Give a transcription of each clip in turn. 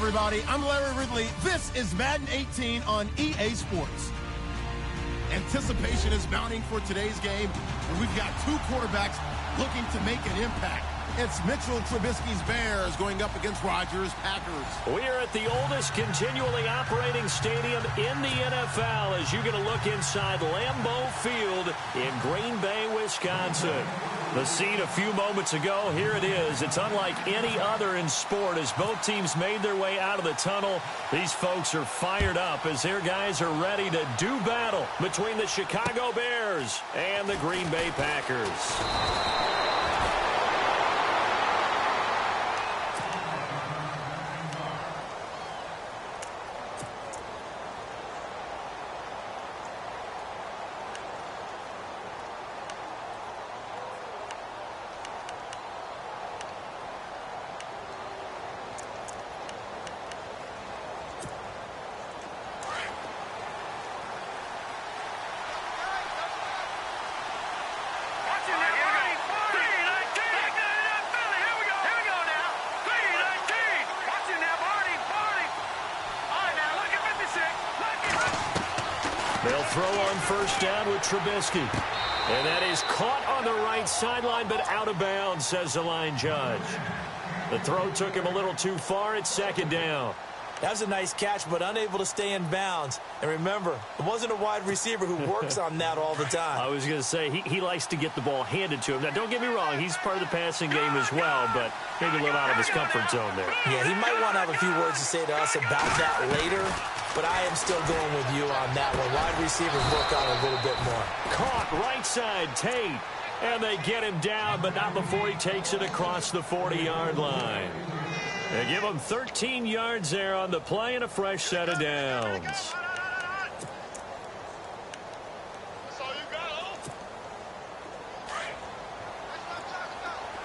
everybody. I'm Larry Ridley. This is Madden 18 on EA Sports. Anticipation is mounting for today's game, and we've got two quarterbacks looking to make an impact. It's Mitchell Trubisky's Bears going up against Rodgers' Packers. We are at the oldest continually operating stadium in the NFL as you get a look inside Lambeau Field in Green Bay, Wisconsin. The scene a few moments ago, here it is. It's unlike any other in sport as both teams made their way out of the tunnel. These folks are fired up as their guys are ready to do battle between the Chicago Bears and the Green Bay Packers. They'll throw on first down with Trubisky. And that is caught on the right sideline, but out of bounds, says the line judge. The throw took him a little too far at second down. That was a nice catch, but unable to stay in bounds. And remember, it wasn't a wide receiver who works on that all the time. I was going to say, he likes to get the ball handed to him. Now, don't get me wrong, he's part of the passing game as well, but maybe a little out of his comfort zone there. Yeah, he might want to have a few words to say to us about that later, but I am still going with you on that one. Wide receivers work on it a little bit more. Caught right side, Tate. And they get him down, but not before he takes it across the 40-yard line. They give him 13 yards there on the play and a fresh set of downs.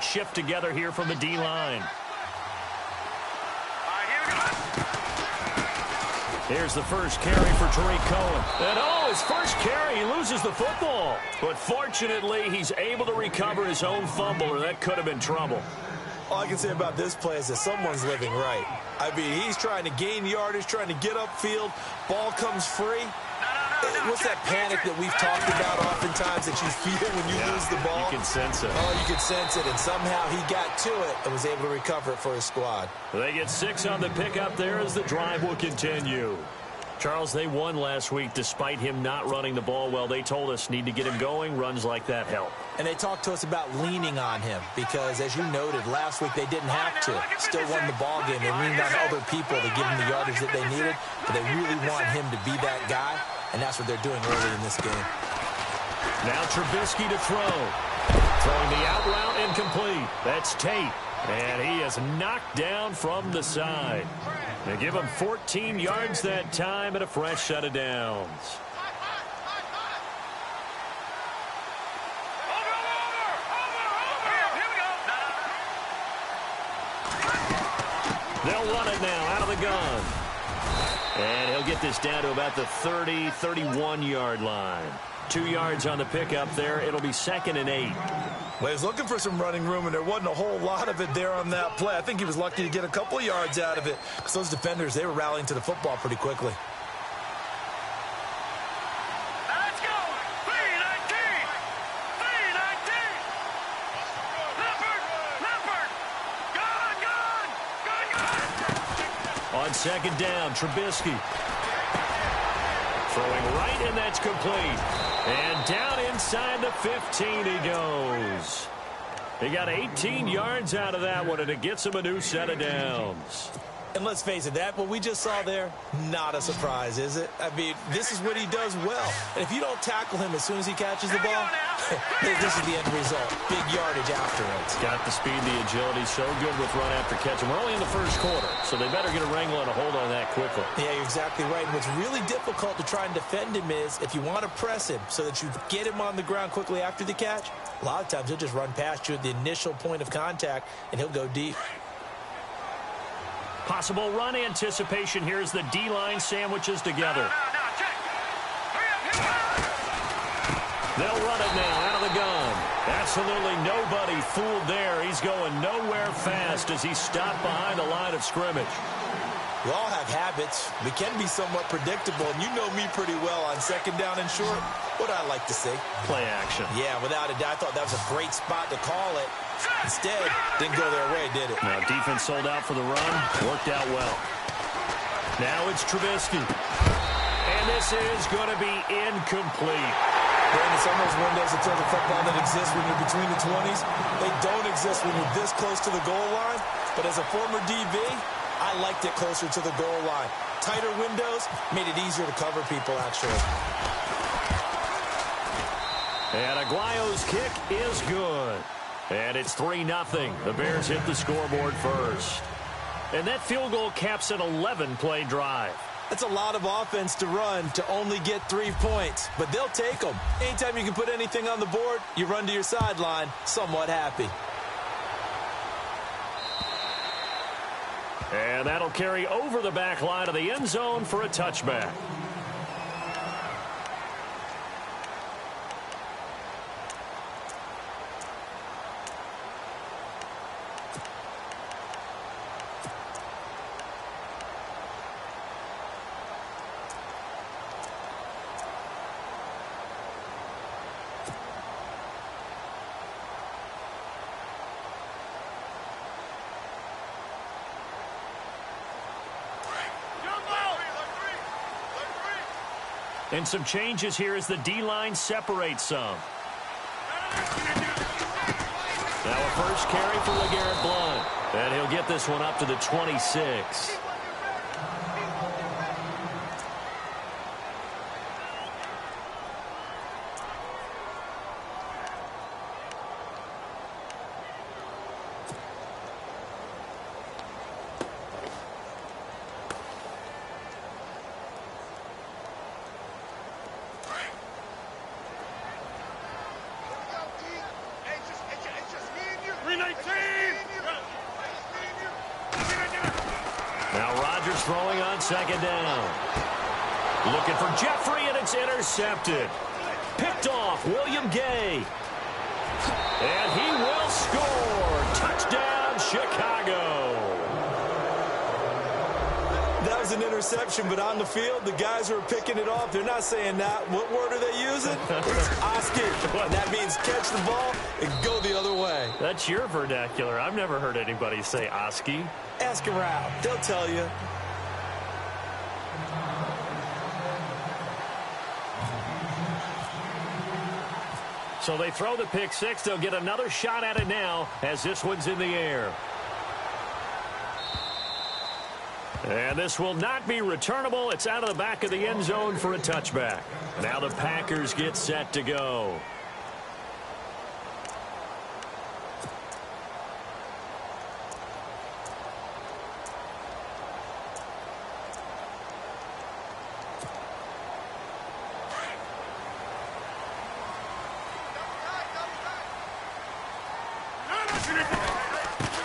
Shift together here from the D-line. Here's the first carry for Tariq Cohen. And his first carry, he loses the football. But fortunately, he's able to recover his own fumble, or that could have been trouble. All I can say about this play is that someone's living right. I mean, he's trying to gain yardage, trying to get upfield. Ball comes free. What's that panic that we've talked about oftentimes that you feel when you lose the ball? You can sense it. Oh, you can sense it, and somehow he got to it and was able to recover it for his squad. They get 6 on the pickup there as the drive will continue. Charles, they won last week despite him not running the ball well. They told us need to get him going. Runs like that help. And they talked to us about leaning on him because, as you noted, last week they didn't have to. Still won the ball game. They leaned on other people to give him the yardage that they needed, but they really want him to be that guy, and that's what they're doing early in this game. Now Trubisky to throw. Throwing the out route incomplete. That's Tate. And he is knocked down from the side. They give him 14 yards that time and a fresh set of downs. They'll run it now out of the gun. And he'll get this down to about the 30, 31-yard line. 2 yards on the pickup there. It'll be 2nd and 8. Well, he was looking for some running room, and there wasn't a whole lot of it there on that play. I think he was lucky to get a couple of yards out of it because those defenders, they were rallying to the football pretty quickly. Let's go! 319! 319! Leopard! Gone! On second down, Trubisky. Throwing right, and that's complete. And down inside the 15 he goes. He got 18 yards out of that one, and it gets him a new set of downs. And let's face it, what we just saw there, not a surprise, is it? I mean, this is what he does well. And if you don't tackle him as soon as he catches the ball, this is the end result. Big yardage afterwards. Got the speed, the agility, so good with run after catch. And we're only in the first quarter, so they better get a wrangle and a hold on that quickly. Yeah, you're exactly right. And what's really difficult to try and defend him is if you want to press him so that you get him on the ground quickly after the catch, a lot of times he'll just run past you at the initial point of contact, and he'll go deep. Possible run anticipation. Here's the D-line sandwiches together. They'll run it now out of the gun. Absolutely nobody fooled there. He's going nowhere fast as he stopped behind the line of scrimmage. We all have habits. We can be somewhat predictable, and you know me pretty well on second down and short. What do I like to see? Play action. Yeah, without a doubt, I thought that was a great spot to call it. Instead, didn't go their way, did it? Now, defense sold out for the run. Worked out well. Now it's Trubisky. And this is going to be incomplete. Brandon, some of those windows in terms of football that exist when you're between the 20s, they don't exist when you're this close to the goal line. But as a former DB, I liked it closer to the goal line. Tighter windows made it easier to cover people, actually. And Aguayo's kick is good. And it's 3-0. The Bears hit the scoreboard first. And that field goal caps an 11-play drive. That's a lot of offense to run to only get 3 points, but they'll take them. Anytime you can put anything on the board, you run to your sideline somewhat happy. And that'll carry over the back line of the end zone for a touchback. And some changes here as the D-line separates some. Now a first carry for LeGarrette Blount. And he'll get this one up to the 26. Throwing on second down. Looking for Jeffrey, and it's intercepted. Picked off William Gay. And he will score. Touchdown, Chicago. That was an interception, but on the field, the guys who are picking it off, they're not saying that. What word are they using? It's Oski. That means catch the ball and go the other way. That's your vernacular. I've never heard anybody say Oski. Ask around. They'll tell you. So they throw the pick six. They'll get another shot at it now as this one's in the air. And this will not be returnable. It's out of the back of the end zone for a touchback. Now the Packers get set to go.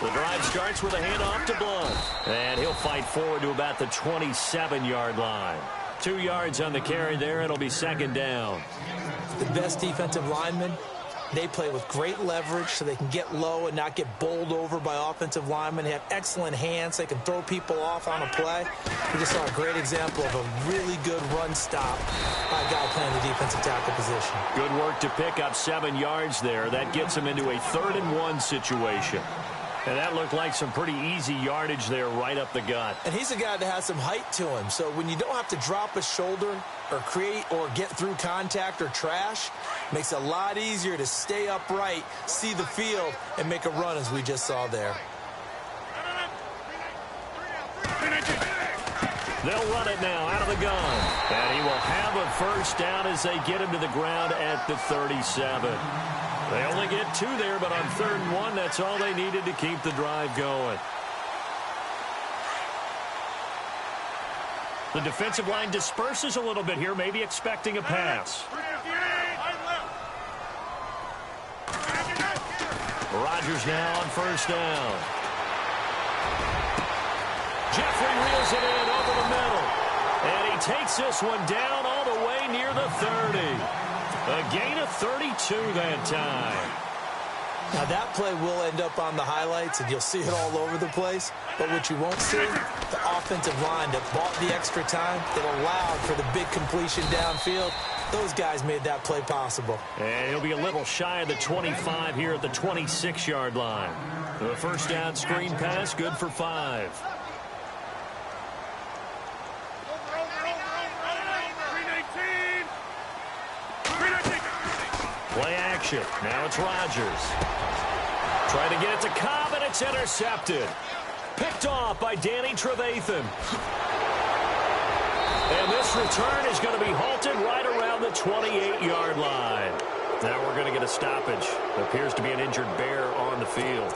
The drive starts with a handoff to Blount. And he'll fight forward to about the 27-yard line. 2 yards on the carry there. It'll be second down. The best defensive linemen, they play with great leverage so they can get low and not get bowled over by offensive linemen. They have excellent hands. They can throw people off on a play. We just saw a great example of a really good run stop by a guy playing the defensive tackle position. Good work to pick up 7 yards there. That gets him into a 3rd-and-1 situation. And that looked like some pretty easy yardage there right up the gut. And he's a guy that has some height to him. So when you don't have to drop a shoulder or create or get through contact or trash, makes it a lot easier to stay upright, see the field, and make a run as we just saw there. They'll run it now out of the gun. And he will have a first down as they get him to the ground at the 37. They only get 2 there, but on 3rd and 1, that's all they needed to keep the drive going. The defensive line disperses a little bit here, maybe expecting a pass. Rodgers now on first down. Jeffrey reels it in over the middle. And he takes this one down all the way near the 30. A gain of 32 that time. Now, that play will end up on the highlights, and you'll see it all over the place. But what you won't see, the offensive line that bought the extra time, that allowed for the big completion downfield, those guys made that play possible. And he'll be a little shy of the 25 here at the 26-yard line. The first down screen pass, good for 5. Play action. Now it's Rodgers. Trying to get it to Cobb, and it's intercepted. Picked off by Danny Trevathan. And this return is going to be halted right around the 28-yard line. Now we're going to get a stoppage. Appears to be an injured Bear on the field.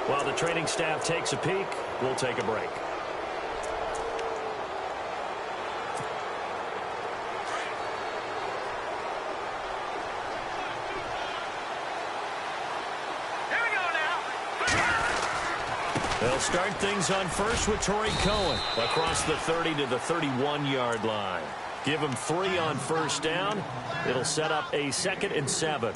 While the training staff takes a peek, we'll take a break. They'll start things on first with Torrey Cohen across the 30 to the 31-yard line. Give him 3 on first down. It'll set up a 2nd and 7.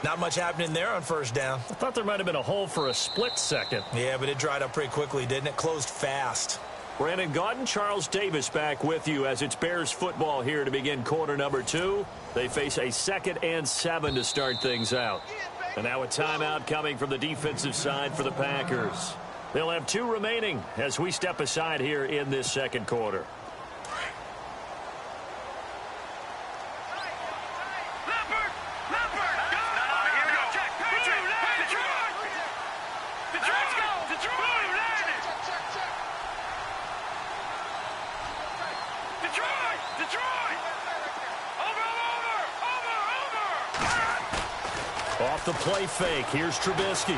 Not much happening there on first down. I thought there might have been a hole for a split second. Yeah, but it dried up pretty quickly, didn't it? Closed fast. Brandon Gaudin, Charles Davis back with you as it's Bears football here to begin quarter number 2. They face a 2nd and 7 to start things out. And now a timeout coming from the defensive side for the Packers. They'll have 2 remaining as we step aside here in this second quarter. Off the play fake. Here's Trubisky.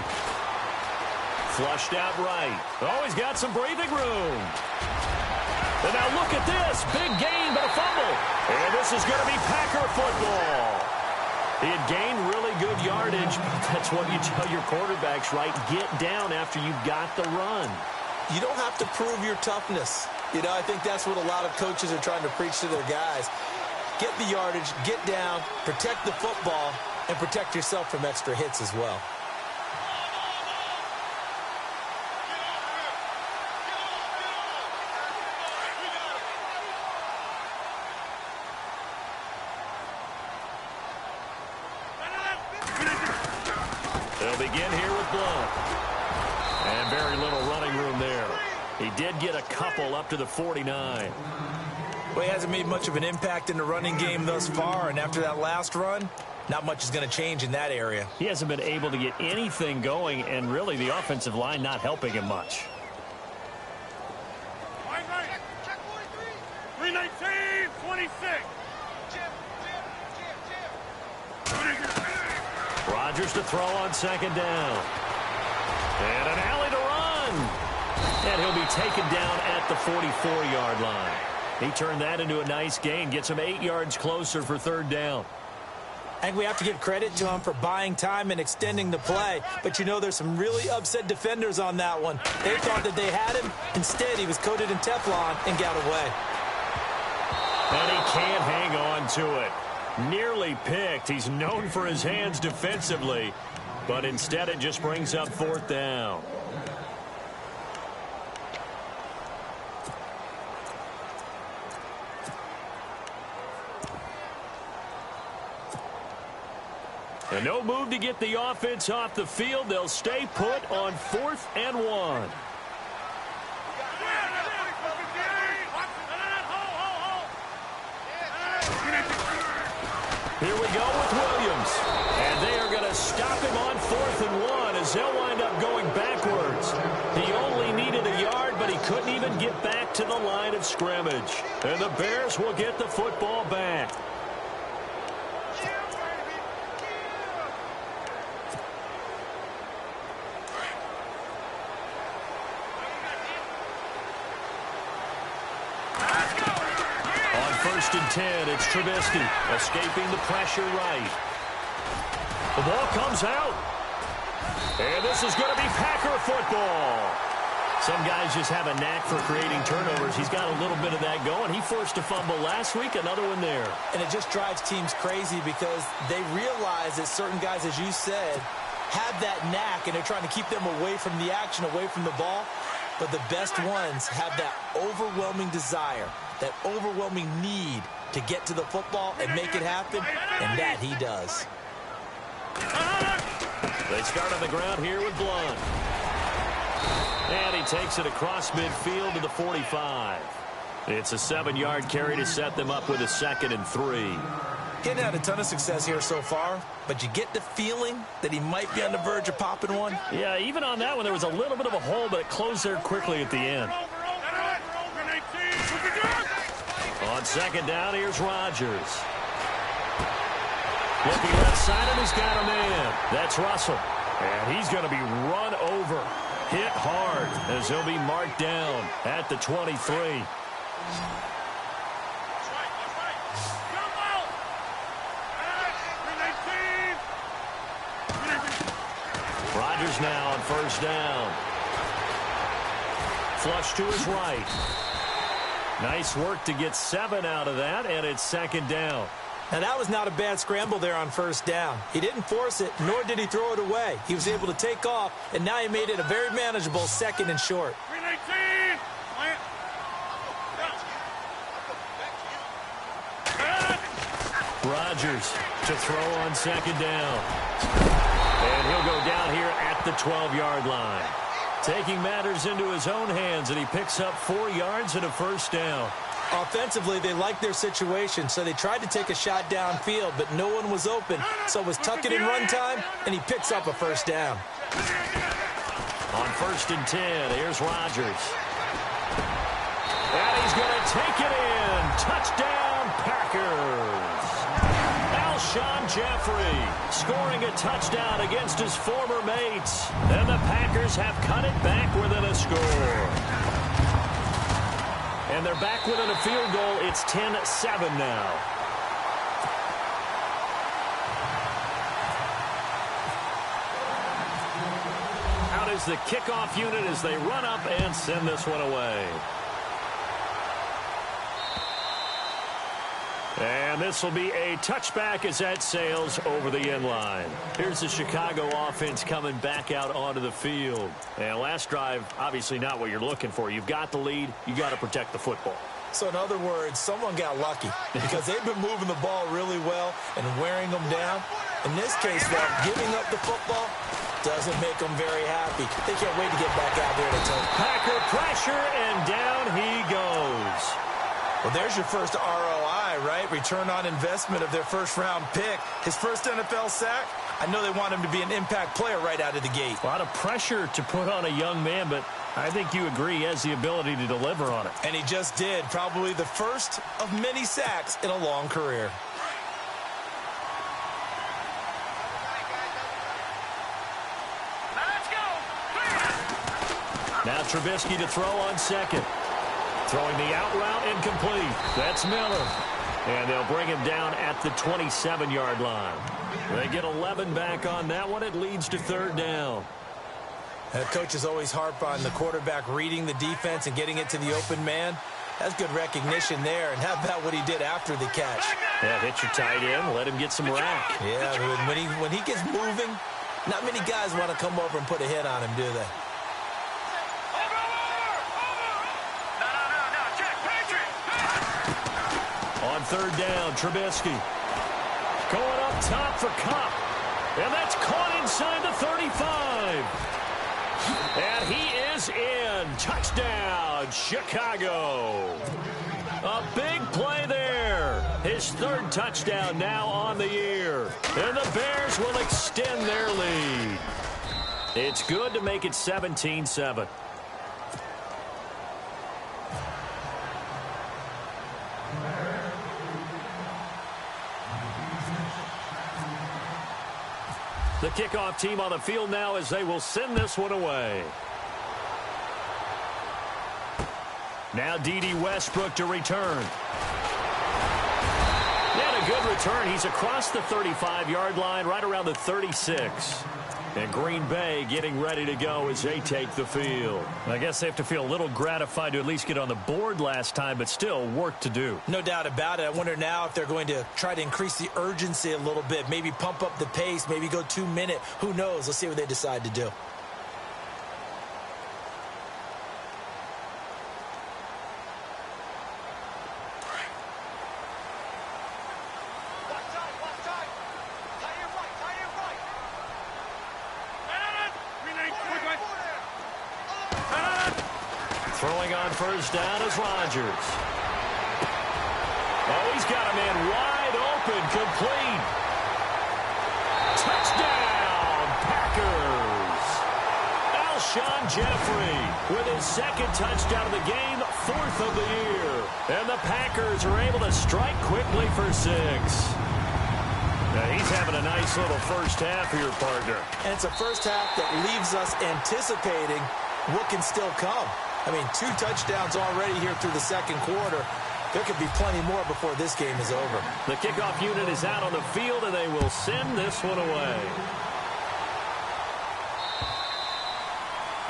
Flushed out right. Oh, he's got some breathing room. And now look at this. Big gain, but a fumble. And this is going to be Packer football. He had gained really good yardage, but that's what you tell your quarterbacks, right? Get down after you've got the run. You don't have to prove your toughness. You know, I think that's what a lot of coaches are trying to preach to their guys. Get the yardage, get down, protect the football, and protect yourself from extra hits as well. They'll begin here with Blunt. And very little running room there. He did get a couple up to the 49. Well, he hasn't made much of an impact in the running game thus far, and after that last run, not much is going to change in that area. He hasn't been able to get anything going, and really the offensive line not helping him much. 319, 26. Rodgers to throw on second down. And an alley to run. And he'll be taken down at the 44-yard line. He turned that into a nice gain, gets him 8 yards closer for third down. I think we have to give credit to him for buying time and extending the play. But, you know, there's some really upset defenders on that one. They thought that they had him. Instead, he was coated in Teflon and got away. And he can't hang on to it. Nearly picked. He's known for his hands defensively. But instead, it just brings up fourth down. And no move to get the offense off the field. They'll stay put on 4th and 1. Here we go with Williams. And they are going to stop him on 4th and 1 as they'll wind up going backwards. He only needed a yard, but he couldn't even get back to the line of scrimmage. And the Bears will get the football back. First and 10, it's Trubisky escaping the pressure right. The ball comes out. And this is going to be Packer football. Some guys just have a knack for creating turnovers. He's got a little bit of that going. He forced a fumble last week, another one there. And it just drives teams crazy because they realize that certain guys, as you said, have that knack, and they're trying to keep them away from the action, away from the ball. But the best ones have that overwhelming desire, that overwhelming need to get to the football and make it happen, and that he does. They start on the ground here with Blunt. And he takes it across midfield to the 45. It's a 7-yard carry to set them up with a 2nd and 3. He hadn't had a ton of success here so far, but you get the feeling that he might be on the verge of popping one. Yeah, even on that one, there was a little bit of a hole, but it closed there quickly at the end. On 2nd down, here's Rodgers. Looking left side, and he's got a man. That's Russell. And he's going to be run over, hit hard, as he'll be marked down at the 23. Rodgers now on 1st down. Flush to his right. Nice work to get 7 out of that, and it's 2nd down. Now, that was not a bad scramble there on 1st down. He didn't force it, nor did he throw it away. He was able to take off, and now he made it a very manageable 2nd and short. Rodgers to throw on 2nd down. And he'll go down here at the 12-yard line. Taking matters into his own hands, and he picks up 4 yards and a 1st down. Offensively, they liked their situation, so they tried to take a shot downfield, but no one was open. So it was tuck it in run time, and he picks up a 1st down. On 1st and 10, here's Rodgers. And he's going to take it in. Touchdown, Packers. Alshon Jeffrey scoring a touchdown against his former mates. And the Packers have cut it back within a score. And they're back within a field goal. It's 10-7 now. Out is the kickoff unit as they run up and send this one away. And this will be a touchback as that sails over the end line. Here's the Chicago offense coming back out onto the field. And last drive, obviously not what you're looking for. You've got the lead. You got to protect the football. So in other words, someone got lucky because they've been moving the ball really well and wearing them down. In this case, though, giving up the football doesn't make them very happy. They can't wait to get back out there to take. Packer pressure, and down he goes. Well, there's your first ROI, right? Return on investment of their first-round pick. His first NFL sack. I know they want him to be an impact player right out of the gate. A lot of pressure to put on a young man, but I think you agree he has the ability to deliver on it. And he just did. Probably the first of many sacks in a long career. Let's go. Now Trubisky to throw on 2nd. Throwing the out route incomplete. That's Miller. And they'll bring him down at the 27-yard line. They get 11 back on that one. It leads to 3rd down. Coaches always harp on the quarterback reading the defense and getting it to the open man. That's good recognition there. And how about what he did after the catch? Yeah, hit your tight end. Let him get some rack. Yeah, when he gets moving, not many guys want to come over and put a hit on him, do they? On 3rd down, Trubisky. Going up top for Kupp. And that's caught inside the 35. And he is in. Touchdown, Chicago. A big play there. His 3rd touchdown now on the year. And the Bears will extend their lead. It's good to make it 17-7. The kickoff team on the field now as they will send this one away. Now D.D. Westbrook to return. And a good return. He's across the 35-yard line, right around the 36. And Green Bay getting ready to go as they take the field. I guess they have to feel a little gratified to at least get on the board last time, but still work to do. No doubt about it. I wonder now if they're going to try to increase the urgency a little bit, maybe pump up the pace, maybe go 2 minute. Who knows? Let's see what they decide to do. Throwing on first down is Rodgers. Oh, he's got a man wide open, complete. Touchdown, Packers. Alshon Jeffrey with his second touchdown of the game, 4th of the year. And the Packers are able to strike quickly for 6. Now he's having a nice little first half here, partner. And it's a first half that leaves us anticipating what can still come. I mean, 2 touchdowns already here through the second quarter. There could be plenty more before this game is over. The kickoff unit is out on the field, and they will send this one away.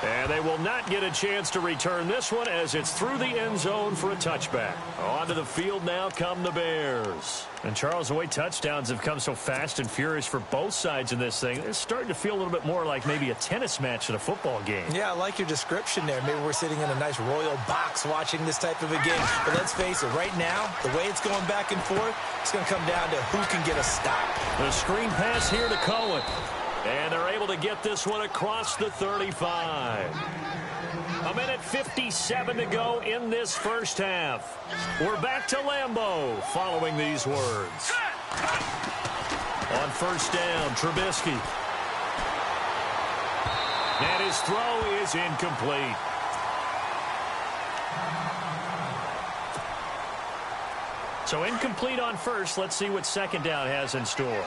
And they will not get a chance to return this one as it's through the end zone for a touchback. Onto the field now come the Bears. And Charles, the way touchdowns have come so fast and furious for both sides in this thing, it's starting to feel a little bit more like maybe a tennis match than a football game. Yeah, I like your description there. Maybe we're sitting in a nice royal box watching this type of a game. But let's face it, right now, the way it's going back and forth, it's going to come down to who can get a stop. The screen pass here to Cohen. And they're able to get this one across the 35. A minute 57 to go in this first half. We're back to Lambeau following these words. On first down, Trubisky. And his throw is incomplete. So incomplete on first. Let's see what second down has in store.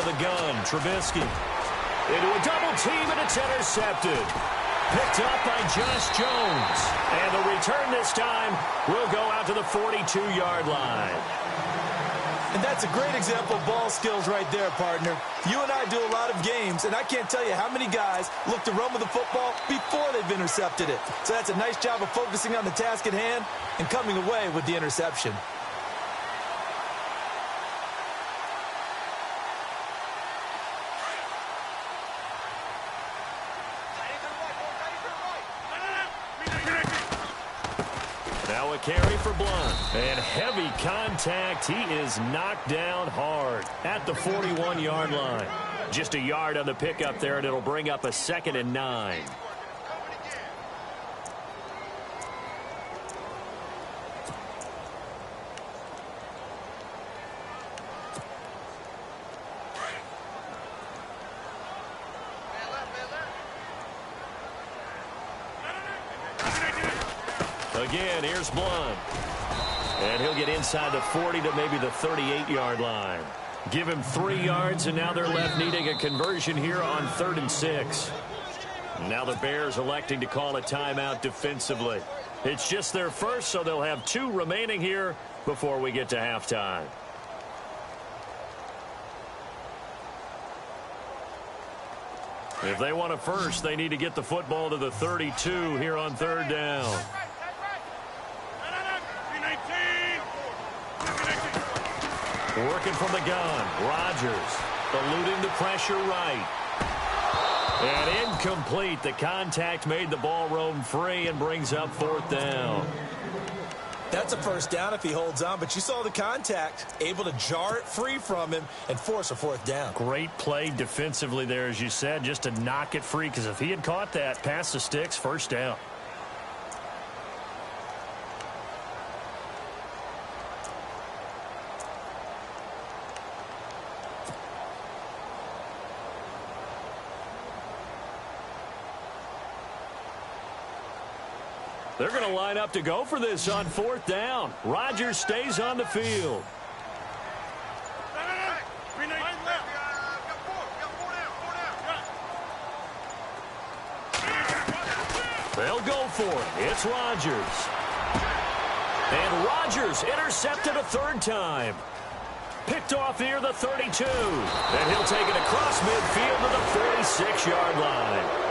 The gun, Trubisky into a double team, and it's intercepted. Picked up by Josh Jones. And the return this time will go out to the 42-yard line. And that's a great example of ball skills right there, partner. You and I do a lot of games, and I can't tell you how many guys look to run with the football before they've intercepted it. So that's a nice job of focusing on the task at hand and coming away with the interception. Now a carry for Blunt. And heavy contact. He is knocked down hard at the 41-yard line. Just a yard on the pickup there, and it'll bring up a 2nd and 9. Again, here's Blunt. And he'll get inside the 40 to maybe the 38-yard line. Give him 3 yards, and now they're left needing a conversion here on 3rd and 6. Now the Bears electing to call a timeout defensively. It's just their first, so they'll have 2 remaining here before we get to halftime. If they want a first, they need to get the football to the 32 here on 3rd down. Working from the gun, Rodgers eluding the pressure right. And incomplete. The contact made the ball roam free and brings up 4th down. That's a first down if he holds on, but you saw the contact, able to jar it free from him and force a 4th down. Great play defensively there, as you said, just to knock it free, because if he had caught that, past the sticks, 1st down. They're going to line up to go for this on 4th down. Rodgers stays on the field. They'll go for it. It's Rodgers. And Rodgers intercepted a third time. Picked off near the 32. And he'll take it across midfield to the 46-yard line.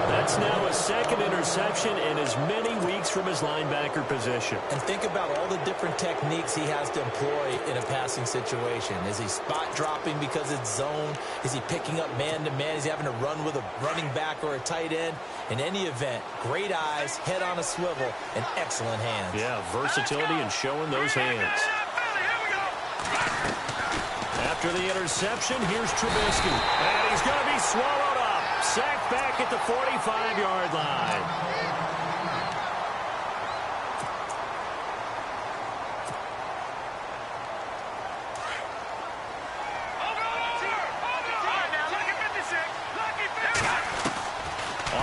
That's now a second interception in as many weeks from his linebacker position. And think about all the different techniques he has to employ in a passing situation. Is he spot dropping because it's zone? Is he picking up man-to-man? Is he having to run with a running back or a tight end? In any event, great eyes, head on a swivel, and excellent hands. Yeah, versatility and showing those hands. After the interception, here's Trubisky. And he's going to be swallowed up. Sacked back at the 45-yard line.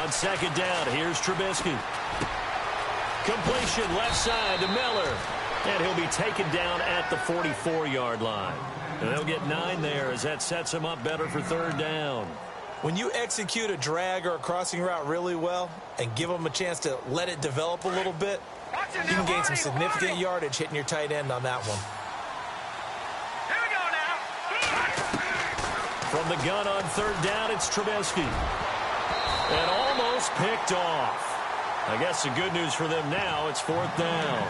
On second down, here's Trubisky. Completion left side to Miller. And he'll be taken down at the 44-yard line. And they'll get 9 there as that sets him up better for third down. When you execute a drag or a crossing route really well and give them a chance to let it develop a little bit, you can gain some significant yardage hitting your tight end on that one. Here we go now. From the gun on third down, it's Trubisky. And almost picked off. I guess the good news for them now, it's fourth down.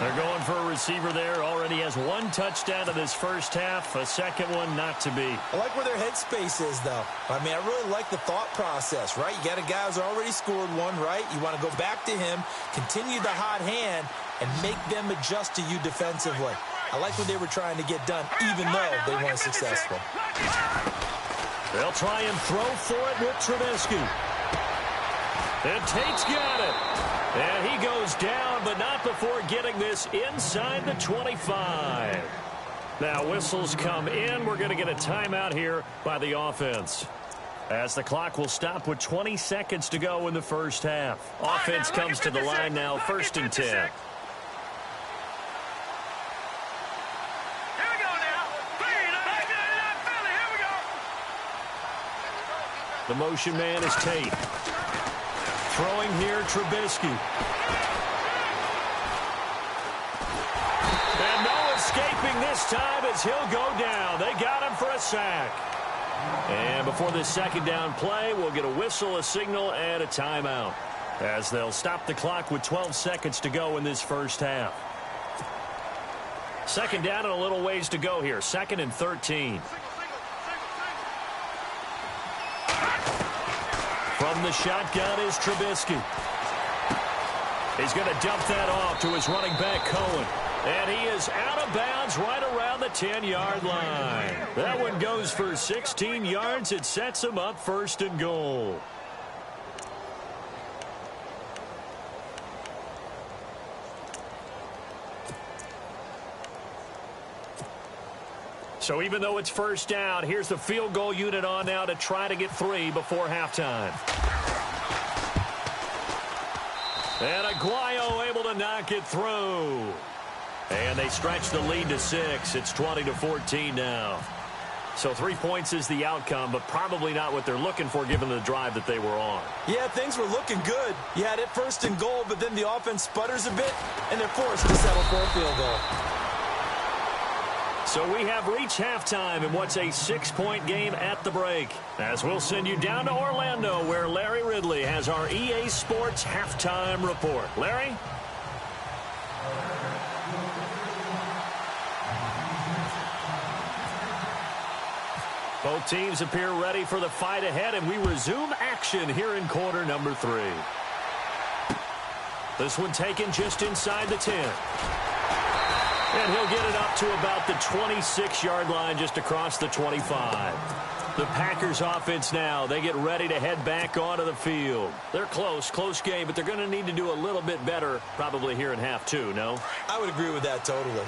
They're going for a receiver there. Already has 1 touchdown in this first half. A second one not to be. I like where their headspace is, though. I mean, I really like the thought process, right? You got a guy who's already scored one, right? You want to go back to him, continue the hot hand, and make them adjust to you defensively. I like what they were trying to get done, even though they weren't successful. They'll try and throw for it with Trubisky. And Tate's got it. And he goes down, but not before getting this inside the 25. Now whistles come in. We're going to get a timeout here by the offense, as the clock will stop with 20 seconds to go in the first half. Offense comes to the line now, 1st and 10. The motion man is Tate. Throwing here, Trubisky. And no escaping this time as he'll go down. They got him for a sack. And before this second down play, we'll get a whistle, a signal, and a timeout, as they'll stop the clock with 12 seconds to go in this first half. Second down and a little ways to go here. 2nd and 13. From the shotgun is Trubisky. He's going to dump that off to his running back, Cohen. And he is out of bounds right around the 10-yard line. That one goes for 16 yards. It sets him up 1st and goal. So even though it's first down, here's the field goal unit on now to try to get 3 before halftime. And Aguayo able to knock it through. And they stretch the lead to 6. It's 20-14 now. So 3 points is the outcome, but probably not what they're looking for given the drive that they were on. Yeah, things were looking good. You had it 1st and goal, but then the offense sputters a bit, and they're forced to settle for a field goal. So we have reached halftime in what's a 6-point game at the break, as we'll send you down to Orlando, where Larry Ridley has our EA Sports halftime report. Larry? Both teams appear ready for the fight ahead, and we resume action here in quarter number 3. This one taken just inside the 10. And he'll get it up to about the 26-yard line, just across the 25. The Packers offense now, they get ready to head back onto the field. They're close game, but they're going to need to do a little bit better probably here in half 2, no? I would agree with that totally.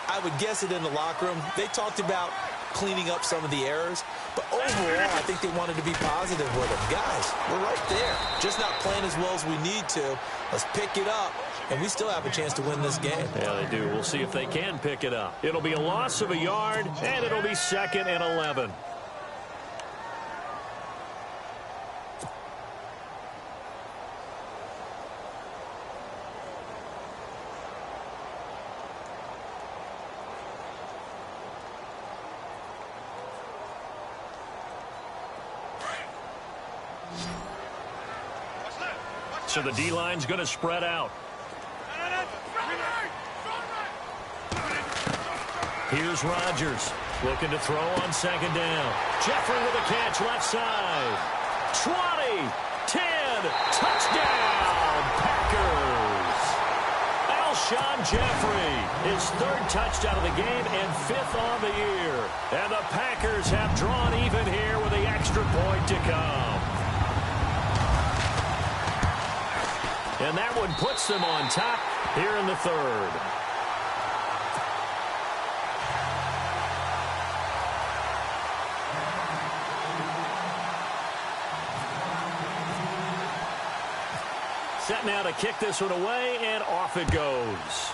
I would guess it in the locker room. They talked about cleaning up some of the errors, but overall, I think they wanted to be positive with them. Guys, we're right there. Just not playing as well as we need to. Let's pick it up, and we still have a chance to win this game. Yeah, they do. We'll see if they can pick it up. It'll be a loss of a yard, and it'll be 2nd and 11. So the D-line's going to spread out. Here's Rodgers looking to throw on second down. Jeffrey with a catch left side. 20, 10, touchdown, Packers. Alshon Jeffrey, his third touchdown of the game and fifth on the year. And the Packers have drawn even here with the extra point to come. And that one puts them on top here in the third. Set now to kick this one away, and off it goes.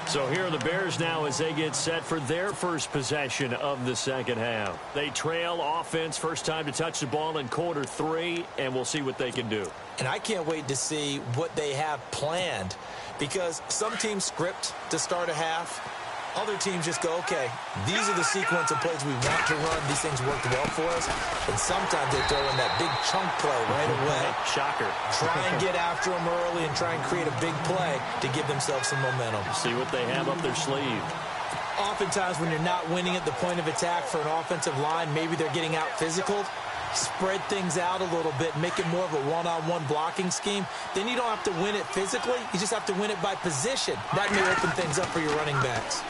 So here are the Bears now as they get set for their first possession of the second half. They trail offense, first time to touch the ball in quarter 3, and we'll see what they can do. And I can't wait to see what they have planned, because some teams script to start a half. Other teams just go, okay, these are the sequence of plays we want to run. These things worked well for us. And sometimes they throw in that big chunk play right away. Shocker. Try and get after them early and try and create a big play to give themselves some momentum. See what they have up their sleeve. Oftentimes when you're not winning at the point of attack for an offensive line, maybe they're getting out physical. Spread things out a little bit, make it more of a one-on-one blocking scheme. Then you don't have to win it physically. You just have to win it by position. That may open things up for your running backs.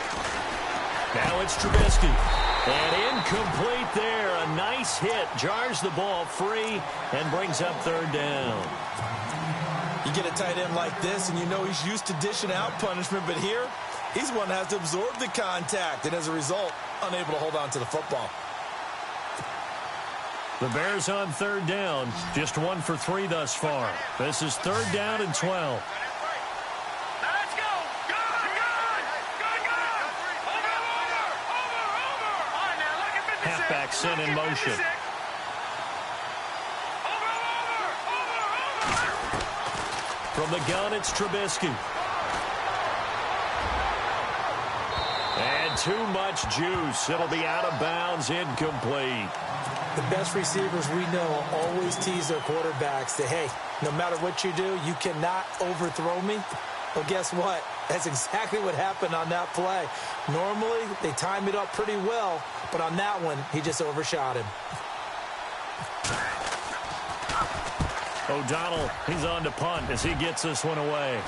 Now it's Trubisky. And incomplete there. A nice hit. Jars the ball free and brings up third down. You get a tight end like this, and you know he's used to dishing out punishment, but here, he's one that has to absorb the contact, and as a result, unable to hold on to the football. The Bears on third down, just 1 for 3 thus far. This is third down and 12. Let's go. Good. Over. Halfback sent in motion. From the gun, it's Trubisky. And too much juice. It'll be out of bounds, incomplete. The best receivers we know always tease their quarterbacks that, hey, no matter what you do, you cannot overthrow me. Well, guess what? That's exactly what happened on that play. Normally, they time it up pretty well, but on that one, he just overshot him. O'Donnell, he's on to punt as he gets this one away.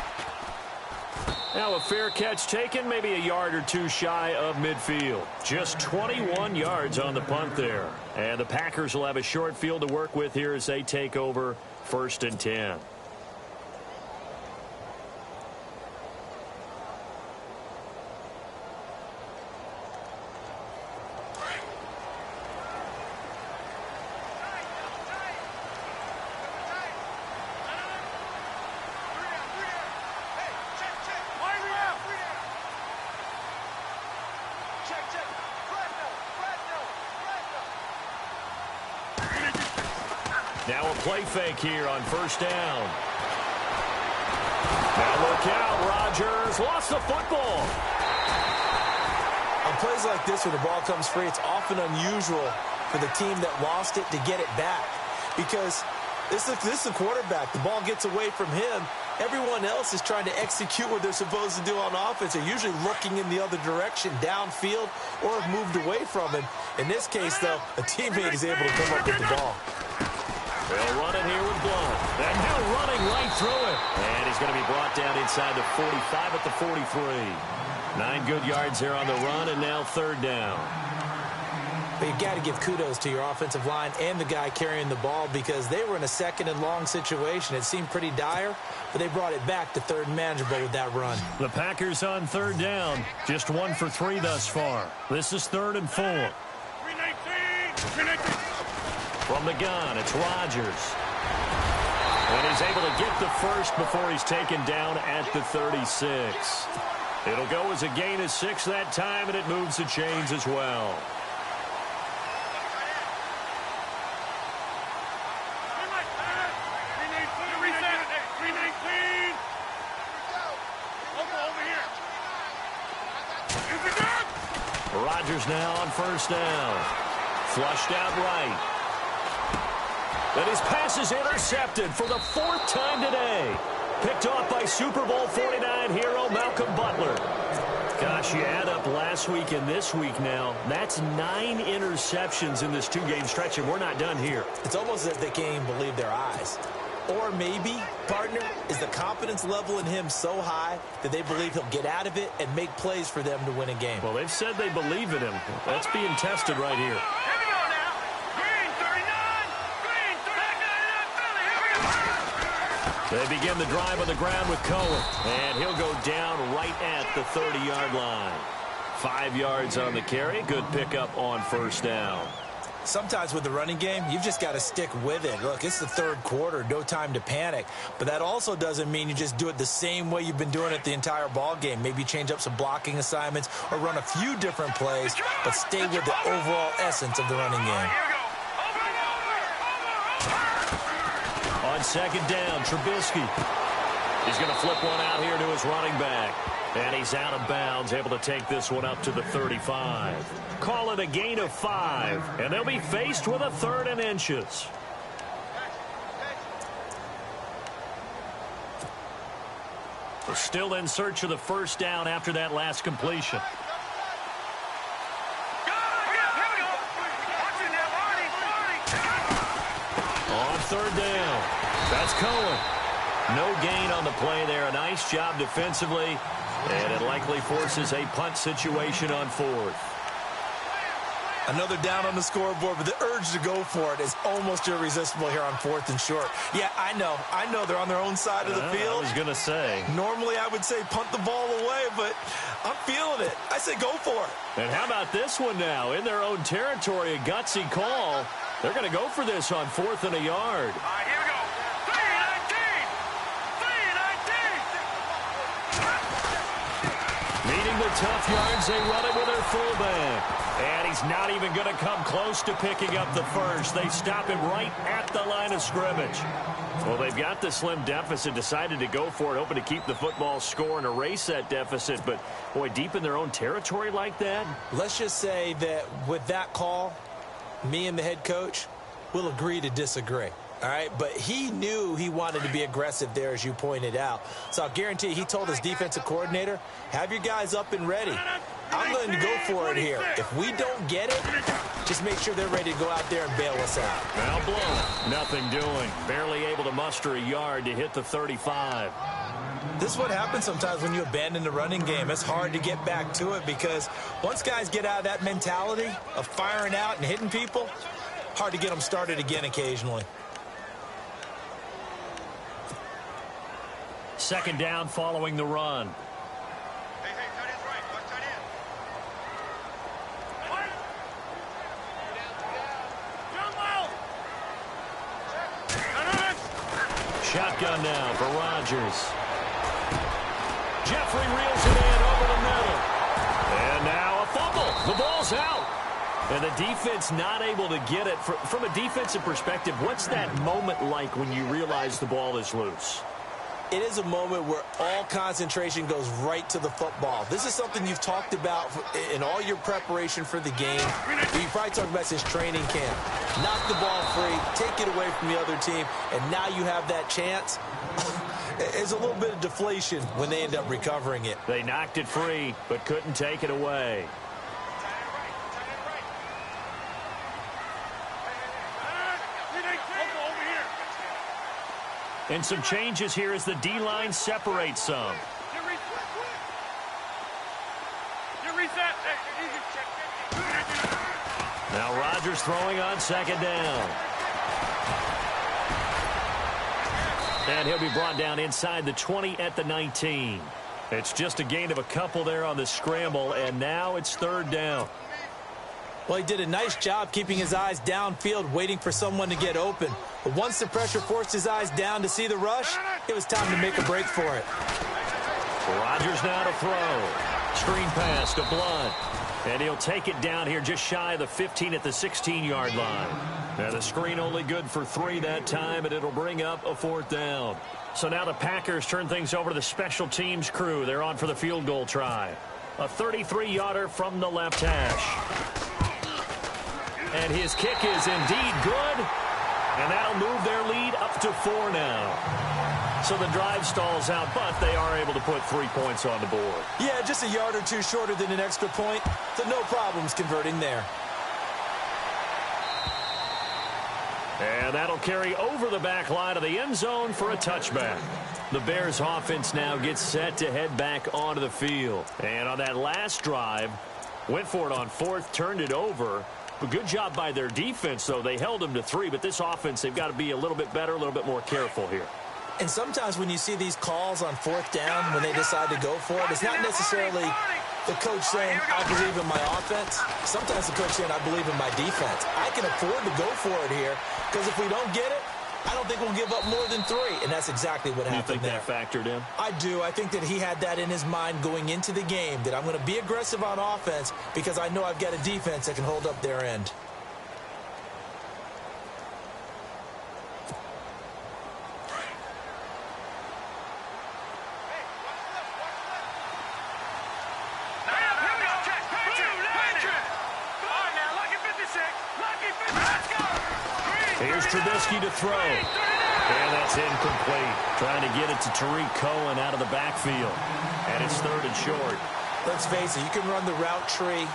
Now a fair catch taken, maybe a yard or two shy of midfield. Just 21 yards on the punt there. And the Packers will have a short field to work with here as they take over 1st and 10. Now a play fake here on first down. Now look out, Rodgers lost the football. On plays like this where the ball comes free, it's often unusual for the team that lost it to get it back. Because this is the quarterback. The ball gets away from him. Everyone else is trying to execute what they're supposed to do on offense. They're usually looking in the other direction, downfield, or have moved away from him. In this case, though, a teammate is able to come up with the ball. They'll run it here with Blunt. And now running right through it. And he's going to be brought down inside the 45 at the 43. 9 good yards there on the run, and now third down. But you've got to give kudos to your offensive line and the guy carrying the ball because they were in a second and long situation. It seemed pretty dire, but they brought it back to third and manageable with that run. The Packers on third down. Just 1 for 3 thus far. This is 3rd and 4. 319. From the gun, it's Rodgers. And he's able to get the first before he's taken down at the 36. It'll go as a gain of 6 that time, and it moves the chains as well. Rodgers now on first down. Flushed out right. And his pass is intercepted for the 4th time today. Picked off by Super Bowl 49 hero Malcolm Butler. Gosh, you add up last week and this week now. That's 9 interceptions in this 2-game stretch, and we're not done here. It's almost as if they can't even believe their eyes. Or maybe, partner, is the confidence level in him so high that they believe he'll get out of it and make plays for them to win a game. Well, they've said they believe in him. That's being tested right here. Here we go now. Green 39. Green 39. Philly. Here we go. They begin the drive on the ground with Cohen. And he'll go down right at the 30-yard line. 5 yards on the carry. Good pickup on first down. Sometimes with the running game, you've just got to stick with it. Look, it's the 3rd quarter, no time to panic. But that also doesn't mean you just do it the same way you've been doing it the entire ball game. Maybe change up some blocking assignments or run a few different plays, but stay with the overall essence of the running game. Here we go. Over. On second down, Trubisky. He's going to flip one out here to his running back. And he's out of bounds, able to take this one up to the 35. Call it a gain of 5, and they'll be faced with a 3rd and inches. They're still in search of the first down after that last completion. On 3rd down, that's Cohen. No gain on the play there. A nice job defensively. And it likely forces a punt situation on 4th. Another down on the scoreboard, but the urge to go for it is almost irresistible here on 4th and short. Yeah, I know they're on their own side of the field. I was going to say. Normally I would say punt the ball away, but I'm feeling it. I say go for it. And how about this one now? In their own territory, a gutsy call. They're going to go for this on 4th and a yard. All right, here we go. 3-19. Meeting the tough yards, they run it with their fullback. And he's not even going to come close to picking up the first. They stop him right at the line of scrimmage. Well, they've got the slim deficit, decided to go for it, hoping to keep the football score and erase that deficit. But, boy, deep in their own territory like that? Let's just say that with that call, me and the head coach will agree to disagree. All right, but he knew he wanted to be aggressive there, as you pointed out. So I'll guarantee he told his defensive coordinator, have your guys up and ready. I'm going to go for it here. If we don't get it, just make sure they're ready to go out there and bail us out. Now blown. Nothing doing. Barely able to muster a yard to hit the 35. This is what happens sometimes when you abandon the running game. It's hard to get back to it because once guys get out of that mentality of firing out and hitting people, hard to get them started again occasionally. Second down following the run. Hey, tight end's right. Watch tight end. Shotgun now for Rodgers. Jeffrey reels it in over the middle. And now a fumble. The ball's out. And the defense not able to get it. From a defensive perspective, what's that moment like when you realize the ball is loose? It is a moment where all concentration goes right to the football. This is something you've talked about in all your preparation for the game. You probably talked about since training camp. Knock the ball free, take it away from the other team, and now you have that chance. It's a little bit of deflation when they end up recovering it. They knocked it free, but couldn't take it away. And some changes here as the D-line separates some. Now Rodgers throwing on second down. And he'll be brought down inside the 20 at the 19. It's just a gain of a couple there on the scramble, and now it's third down. Well, he did a nice job keeping his eyes downfield, waiting for someone to get open. But once the pressure forced his eyes down to see the rush, it was time to make a break for it. Rodgers now to throw. Screen pass to Blunt. And he'll take it down here just shy of the 15 at the 16-yard line. Now the screen only good for 3 that time, and it'll bring up a fourth down. So now the Packers turn things over to the special teams crew. They're on for the field goal try. A 33-yarder from the left hash. And his kick is indeed good. And that'll move their lead up to 4 now. So the drive stalls out, but they are able to put 3 points on the board. Yeah, just a yard or two shorter than an extra point. So no problems converting there. And that'll carry over the back line of the end zone for a touchback. The Bears offense now gets set to head back onto the field. And on that last drive, went for it on 4th, turned it over. A good job by their defense, though. They held them to 3, but this offense, they've got to be a little bit better, a little bit more careful here. And sometimes when you see these calls on 4th down, when they decide to go for it, it's not necessarily the coach saying, I believe in my offense. Sometimes the coach saying, I believe in my defense. I can afford to go for it here because if we don't get it, I don't think we'll give up more than 3. And that's exactly what happened there. You think that factored in? I do. I think that he had that in his mind going into the game, that I'm going to be aggressive on offense because I know I've got a defense that can hold up their end. Here's Trubisky to throw. And that's incomplete. Trying to get it to Tariq Cohen out of the backfield. And it's 3rd and short. Let's face it, you can run the route tree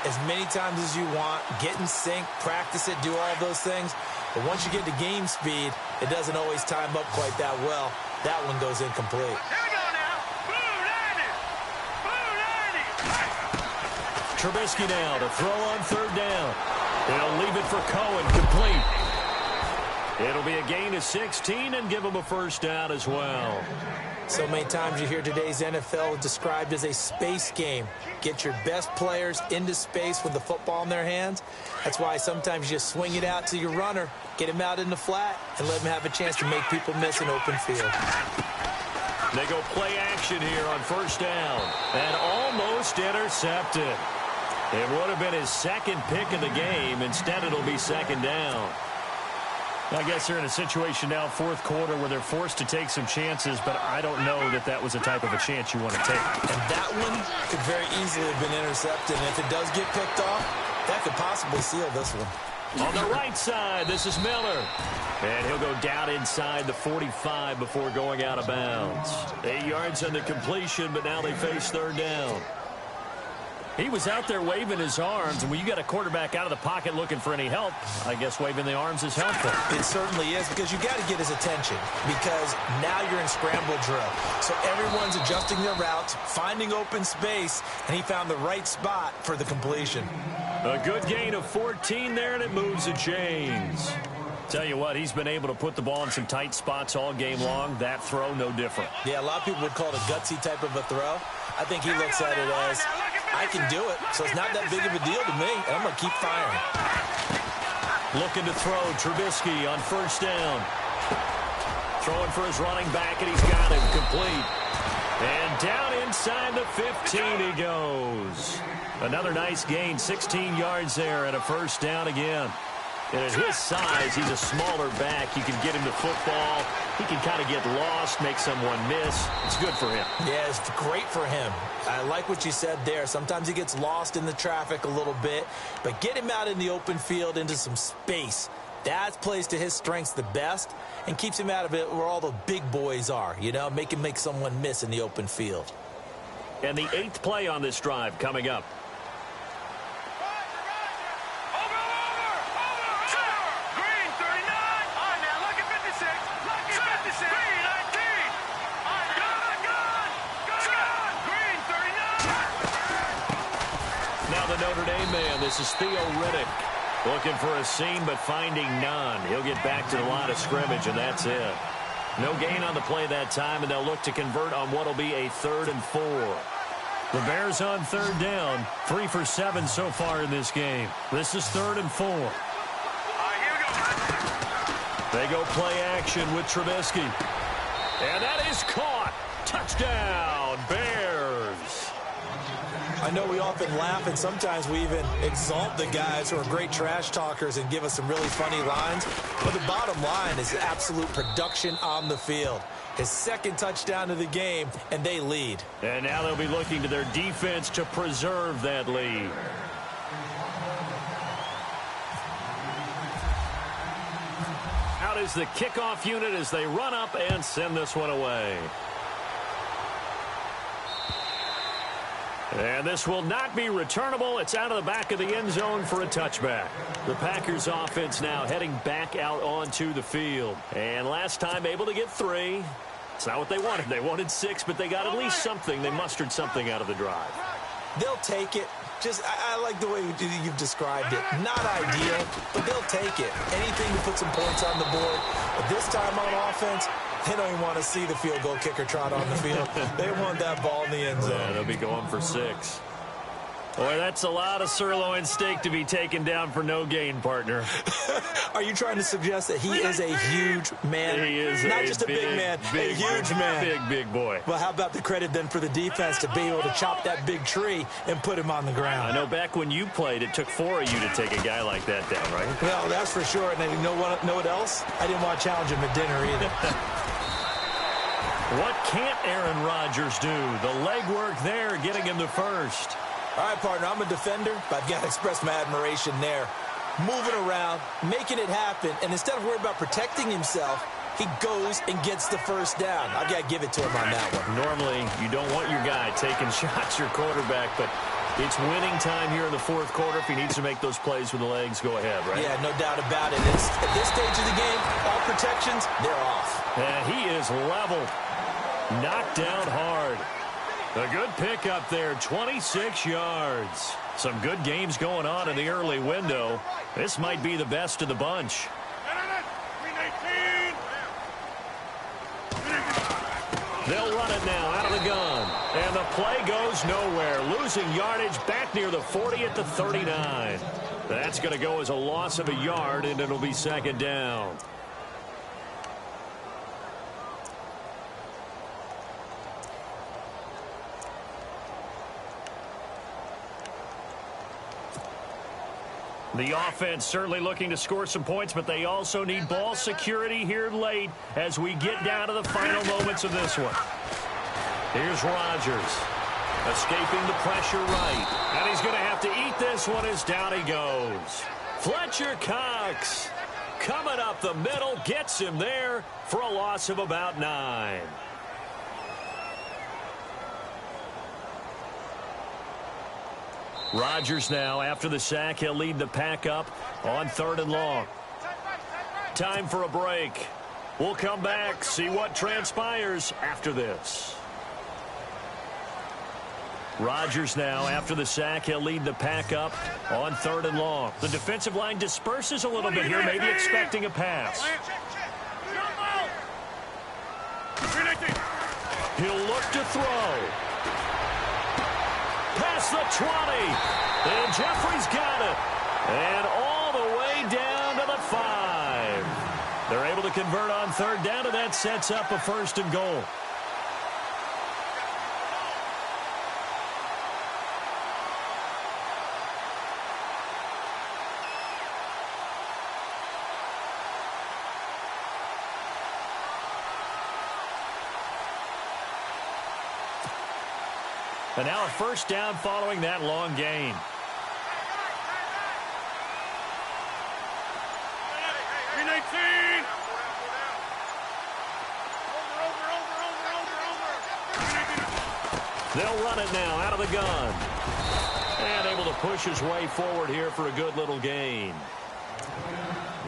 as many times as you want, get in sync, practice it, do all those things. But once you get to game speed, it doesn't always time up quite that well. That one goes incomplete. Here we go now. Trubisky now to throw on 3rd down. He'll leave it for Cohen, complete. It'll be a gain of 16 and give him a 1st down as well. So many times you hear today's NFL described as a space game. Get your best players into space with the football in their hands. That's why sometimes you swing it out to your runner, get him out in the flat, and let him have a chance to make people miss an open field. They go play action here on 1st down. And almost intercepted. It would have been his 2nd pick of the game. Instead, it'll be 2nd down. I guess they're in a situation now, 4th quarter, where they're forced to take some chances, but I don't know that that was the type of a chance you want to take. And that one could very easily have been intercepted, and if it does get picked off, that could possibly seal this one. On the right side, this is Miller. And he'll go down inside the 45 before going out of bounds. 8 yards on the completion, but now they face 3rd down. He was out there waving his arms, and when you got a quarterback out of the pocket looking for any help, I guess waving the arms is helpful. It certainly is, because you got to get his attention, because now you're in scramble drill. So everyone's adjusting their routes, finding open space, and he found the right spot for the completion. A good gain of 14 there, and it moves the chains. Tell you what, he's been able to put the ball in some tight spots all game long. That throw, no different. Yeah, a lot of people would call it a gutsy type of a throw. I think he looks at it as, I can do it, so it's not that big of a deal to me, and I'm going to keep firing. Looking to throw, Trubisky on 1st down. Throwing for his running back, and he's got him complete. And down inside the 15 he goes. Another nice gain, 16 yards there, and a 1st down again. And at his size, he's a smaller back. You can get him to football. He can kind of get lost, make someone miss. It's good for him. Yeah, it's great for him. I like what you said there. Sometimes he gets lost in the traffic a little bit, but get him out in the open field into some space. That plays to his strengths the best and keeps him out of it where all the big boys are, you know, make him make someone miss in the open field. And the 8th play on this drive coming up. Notre Dame man, this is Theo Riddick. Looking for a seam, but finding none. He'll get back to the line of scrimmage, and that's it. No gain on the play that time, and they'll look to convert on what will be a 3rd and 4. The Bears on 3rd down, 3 for 7 so far in this game. This is 3rd and 4. They go play action with Trubisky. And that is caught. Touchdown, Bears. I know we often laugh, and sometimes we even exalt the guys who are great trash talkers and give us some really funny lines. But the bottom line is absolute production on the field. His second touchdown of the game, and they lead. And now they'll be looking to their defense to preserve that lead. Out is the kickoff unit as they run up and send this one away. And this will not be returnable. It's out of the back of the end zone for a touchback. The Packers offense now heading back out onto the field. And last time able to get 3. It's not what they wanted. They wanted 6, but they got at least something. They mustered something out of the drive. They'll take it. I like the way you've described it. Not ideal, but they'll take it. Anything to put some points on the board. But this time on offense, they don't even want to see the field goal kicker trot on the field. They want that ball in the end zone. Yeah, they'll be going for 6. Boy, that's a lot of sirloin steak to be taken down for no gain, partner. Are you trying to suggest that he is a huge man? He is not just a big man, a huge man. Big boy. Well, how about the credit then for the defense to be able to chop that big tree and put him on the ground? I know back when you played, it took 4 of you to take a guy like that down, right? Well, that's for sure. And you know what else? I didn't want to challenge him at dinner either. What can't Aaron Rodgers do? The legwork there, getting him the first. All right, partner, I'm a defender, but I've got to express my admiration there. Moving around, making it happen, and instead of worrying about protecting himself, he goes and gets the first down. I've got to give it to him on that one. Normally, you don't want your guy taking shots, your quarterback, but it's winning time here in the fourth quarter. If he needs to make those plays with the legs, go ahead, right? Yeah, no doubt about it. At this stage of the game, all protections, they're off. And he is leveled. Knocked down hard. A good pickup there, 26 yards. Some good games going on in the early window. This might be the best of the bunch. They'll run it now out of the gun. And the play goes nowhere. Losing yardage back near the 40 at the 39. That's going to go as a loss of a yard, and it'll be second down. The offense certainly looking to score some points, but they also need ball security here late as we get down to the final moments of this one. Here's Rodgers, escaping the pressure right. And he's going to have to eat this one as down he goes. Fletcher Cox coming up the middle, gets him there for a loss of about 9. Rodgers now, after the sack, he'll lead the pack up on 3rd and long. Time for a break. We'll come back, see what transpires after this. Rodgers now, after the sack, he'll lead the pack up on 3rd and long. The defensive line disperses a little bit here, maybe expecting a pass. He'll look to throw. Past the 20. And Jeffrey's got it. And all the way down to the 5. They're able to convert on 3rd down, and that sets up a 1st and goal. And now a 1st down following that long gain. They'll run it now out of the gun. And able to push his way forward here for a good little gain.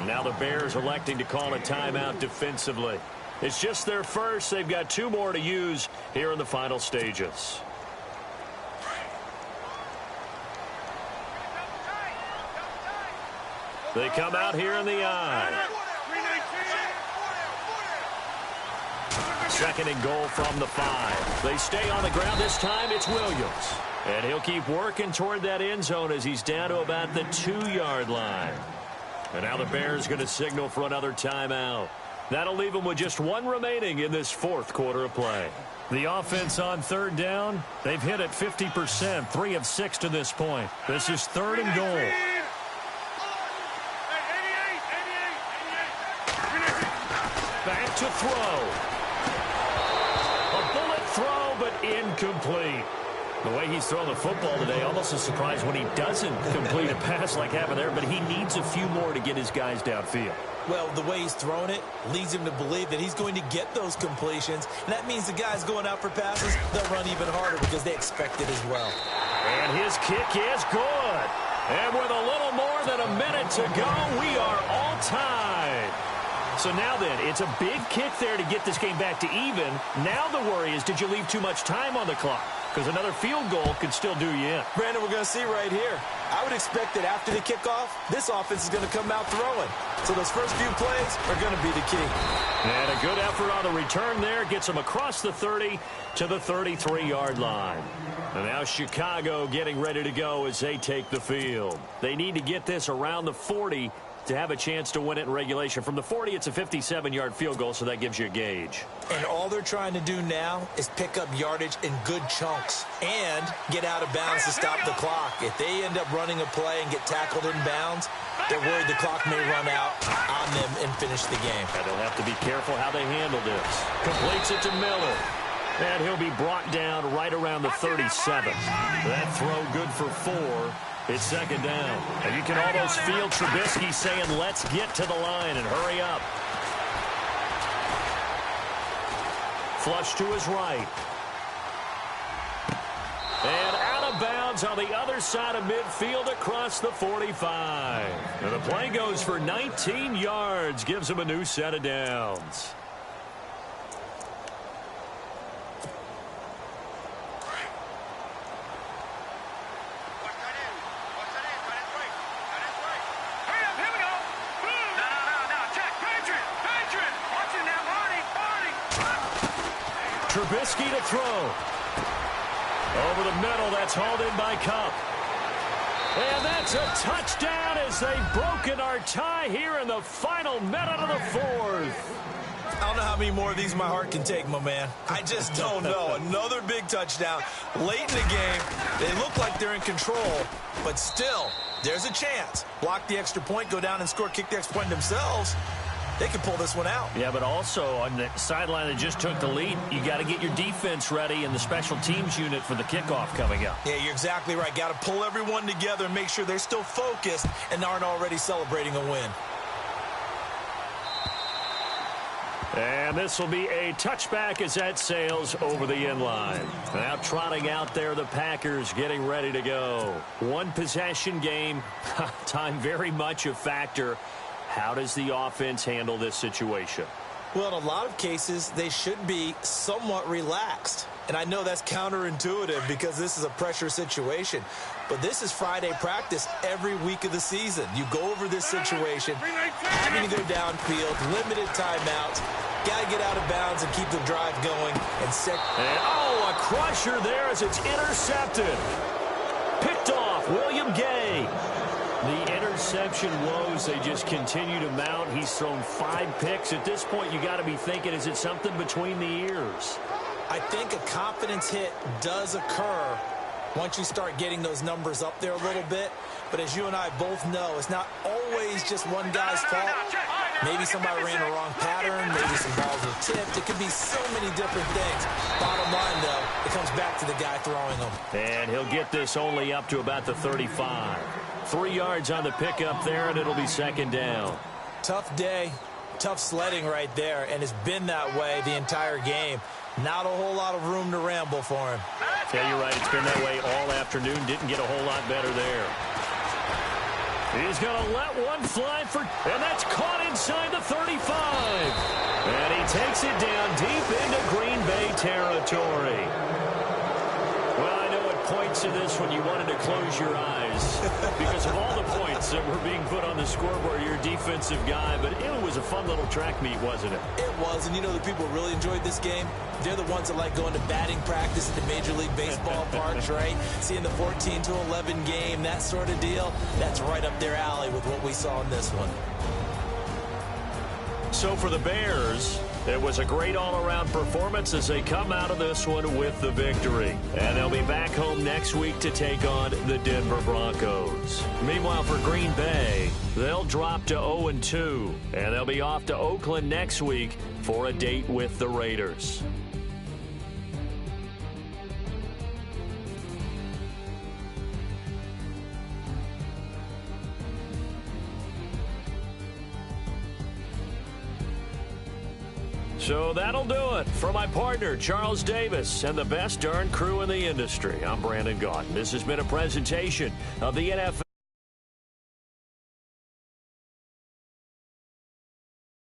Now the Bears electing to call a timeout defensively. It's just their first. They've got 2 more to use here in the final stages. They come out here in the eye. 2nd and goal from the 5. They stay on the ground. This time it's Williams. And he'll keep working toward that end zone as he's down to about the 2-yard line. And now the Bears going to signal for another timeout. That'll leave them with just one remaining in this fourth quarter of play. The offense on third down, they've hit it 50%, 3 of 6 to this point. This is third and goal. Back to throw. A bullet throw, but incomplete. The way he's thrown the football today, almost a surprise when he doesn't complete a pass like happened there, but he needs a few more to get his guys downfield. Well, the way he's thrown it leads him to believe that he's going to get those completions, and that means the guys going out for passes, they'll run even harder because they expect it as well. And his kick is good. And with a little more than a minute to go, we are all tied. So now then, it's a big kick there to get this game back to even. Now the worry is, did you leave too much time on the clock? Because another field goal could still do you in. Brandon, we're going to see right here. I would expect that after the kickoff, this offense is going to come out throwing. So those first few plays are going to be the key. And a good effort on the return there gets them across the 30 to the 33-yard line. And now Chicago getting ready to go as they take the field. They need to get this around the 40 to have a chance to win it in regulation. From the 40, it's a 57-yard field goal, so that gives you a gauge. And all they're trying to do now is pick up yardage in good chunks and get out of bounds to stop the clock. If they end up running a play and get tackled in bounds, they're worried the clock may run out on them and finish the game. And they'll have to be careful how they handle this. Completes it to Miller. And he'll be brought down right around the 37. That throw good for 4. It's second down. And you can almost feel Trubisky saying, let's get to the line and hurry up. Flush to his right. And out of bounds on the other side of midfield across the 45. And the play goes for 19 yards. Gives him a new set of downs. Trubisky to throw. Over the middle, that's hauled in by Cup. And that's a touchdown as they've broken our tie here in the final minute of the fourth. I don't know how many more of these my heart can take, my man. I just don't know. Another big touchdown. Late in the game, they look like they're in control, but still, there's a chance. Block the extra point, go down and score, kick the extra point themselves. They can pull this one out. Yeah, but also on the sideline that just took the lead, you got to get your defense ready and the special teams unit for the kickoff coming up. Yeah, you're exactly right. Got to pull everyone together and make sure they're still focused and aren't already celebrating a win. And this will be a touchback as that sails over the end line. Now trotting out there, the Packers getting ready to go. One possession game, time very much a factor. How does the offense handle this situation? Well, in a lot of cases, they should be somewhat relaxed. And I know that's counterintuitive because this is a pressure situation. But this is Friday practice every week of the season. You go over this situation, having to go downfield, limited timeouts, got to get out of bounds and keep the drive going. And a crusher there as it's intercepted. Picked off, William Gay. The interception woes, they just continue to mount. He's thrown 5 picks. At this point, you got to be thinking, is it something between the ears? I think a confidence hit does occur once you start getting those numbers up there a little bit. But as you and I both know, it's not always just one guy's fault. Maybe somebody ran the wrong pattern. Maybe some balls were tipped. It could be so many different things. Bottom line, though, it comes back to the guy throwing them. And he'll get this only up to about the 35. 3 yards on the pickup there, and it'll be second down. Tough day, tough sledding right there, and it's been that way the entire game. Not a whole lot of room to ramble for him. Yeah, you're right. It's been that way all afternoon. Didn't get a whole lot better there. He's going to let one fly and that's caught inside the 35. And he takes it down deep into Green Bay territory. Well, I know it points to this when you wanted to close your eyes because of all the points that were being put on the scoreboard. You're a defensive guy, but it was a fun little track meet, wasn't it? It was, and you know the people who really enjoyed this game? They're the ones that like going to batting practice at the Major League Baseball parks, right? Seeing the 14-11 game, that sort of deal. That's right up their alley with what we saw in this one. So for the Bears, it was a great all-around performance as they come out of this one with the victory. And they'll be back home next week to take on the Denver Broncos. Meanwhile, for Green Bay, they'll drop to 0-2, and they'll be off to Oakland next week for a date with the Raiders. So that'll do it. For my partner, Charles Davis, and the best darn crew in the industry, I'm Brandon Gaudin. This has been a presentation of the NFL.